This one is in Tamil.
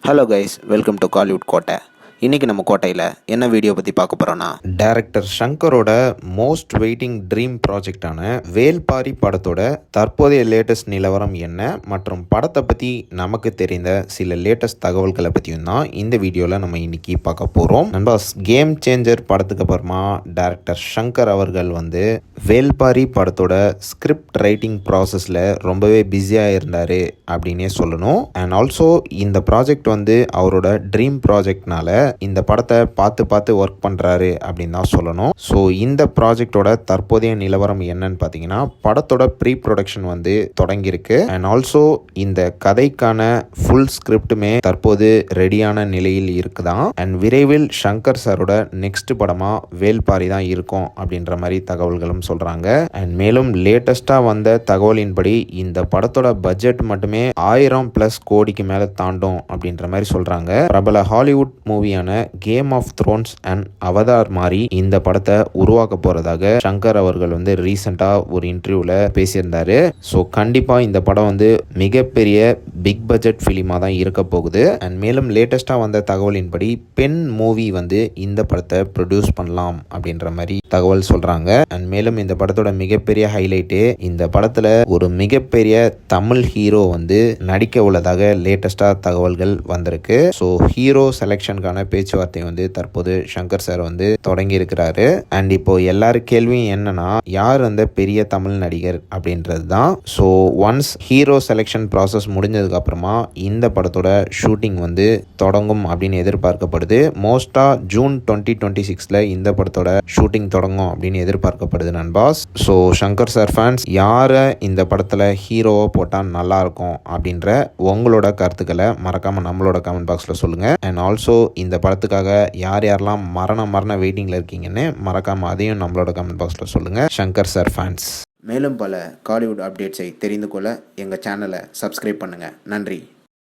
Hello guys, welcome to Kollywood கோட்டை. இன்றைக்கி நம்ம கோட்டையில் என்ன வீடியோ பற்றி பார்க்க போகிறோன்னா, டைரக்டர் ஷங்கரோட மோஸ்ட் வெயிட்டிங் ட்ரீம் ப்ராஜெக்டான வேல்பாரி படத்தோட தற்போதைய லேட்டஸ்ட் நிலவரம் என்ன மற்றும் படத்தை பற்றி நமக்கு தெரிந்த சில லேட்டஸ்ட் தகவல்களை பற்றியும் தான் இந்த வீடியோவில் நம்ம இன்றைக்கி பார்க்க போகிறோம். நண்பாஸ், கேம் சேஞ்சர் படத்துக்கு அப்புறமா டைரக்டர் ஷங்கர் அவர்கள் வேல்பாரி படத்தோட ஸ்கிரிப்ட் ரைட்டிங் ப்ராசஸில் ரொம்பவே பிஸியாக இருந்தார் அப்படின்னே சொல்லணும். அண்ட் ஆல்சோ இந்த ப்ராஜெக்ட் அவரோட ட்ரீம் ப்ராஜெக்ட்னால இந்த படத்தை பார்த்து ஒர்க் பண்ணுறாரு அப்படின்னு தான் சொல்லணும். ஸோ இந்த ப்ராஜெக்டோட தற்போதைய நிலவரம் என்னன்னு பார்த்தீங்கன்னா, படத்தோட ப்ரீ ப்ரொடக்ஷன் தொடங்கியிருக்கு. அண்ட் ஆல்சோ இந்த கதைக்கான ஃபுல் ஸ்கிரிப்டுமே தற்போது ரெடியான நிலையில் இருக்குதான். அண்ட் விரைவில் ஷங்கர் சாரோட நெக்ஸ்ட் படமாக வேல்பாரி தான் இருக்கும் அப்படின்ற மாதிரி தகவல்களும் சொல்கிறாங்க. அண்ட் மேலும் லேட்டஸ்ட்டாக வந்த தகவலின்படி இந்த படத்தோட பட்ஜெட் மட்டுமே 1000+ கோடிக்கு மேலே தாண்டும் அப்படின்ற மாதிரி சொல்கிறாங்க. பிரபல ஹாலிவுட் மூவியான Game of Thrones and Avatar மாதிரி இந்த படத்தை உருவாக்க போறதாக ஷங்கர் அவர்கள் ரீசெண்டாக ஒரு இன்டர்வியூல பேசியிருந்தாரு. ஸோ கண்டிப்பாக இந்த படம் மிகப்பெரிய பிக் பட்ஜெட் ஃபிலிமாக தான் இருக்க போகுது. அண்ட் மேலும் லேட்டஸ்டாக வந்த தகவலின்படி பென் மூவி இந்த படத்தை ப்ரொடியூஸ் பண்ணலாம் அப்படின்ற மாதிரி தகவல் சொல்றாங்க. அண்ட் மேலும் இந்த படத்தோட மிகப்பெரிய ஹைலைட்டே இந்த படத்துல ஒரு மிகப்பெரிய தமிழ் ஹீரோ நடிக்க உள்ளதாக லேட்டஸ்டா தகவல்கள் வந்திருக்கு. ஸோ ஹீரோ செலெக்ஷனுக்கான பேச்சுவார்த்தை தற்போது ஷங்கர் சார் தொடங்கி இருக்கிறாரு. அண்ட் இப்போ எல்லாரும் கேள்வியும் என்னன்னா, யார் பெரிய தமிழ் நடிகர் அப்படின்றது தான். So once hero selection process முடிஞ்சதுக்கு அப்புறமா இந்த படத்தோட ஷூட்டிங் தொடங்கும் அப்படின்னு எதிர்பார்க்கப்படுது. மோஸ்டா ஜூன் 2026 இந்த படத்தோட ஷூட்டிங் தொடங்கும் அப்படின்னு எதிர்பார்க்கப்படுது நண்பாஸ். ஸோ ஷங்கர் சார் ஃபேன்ஸ் யாரை இந்த படத்துல ஹீரோவை போட்டால் நல்லா இருக்கும் அப்படின்ற உங்களோட கருத்துக்களை மறக்காம நம்மளோட கமெண்ட் பாக்ஸ்ல சொல்லுங்க. அண்ட் ஆல்சோ இந்த படத்துக்காக யாரெல்லாம் மரண வெயிட்டிங்ல இருக்கீங்கன்னு மறக்காம அதையும் நம்மளோட கமெண்ட் பாக்ஸ்ல சொல்லுங்க ஷங்கர் சார் ஃபேன்ஸ். மேலும் பல காலிவுட் அப்டேட்ஸை தெரிந்து கொள்ள எங்கள் சேனலை சப்ஸ்கிரைப் பண்ணுங்கள். நன்றி.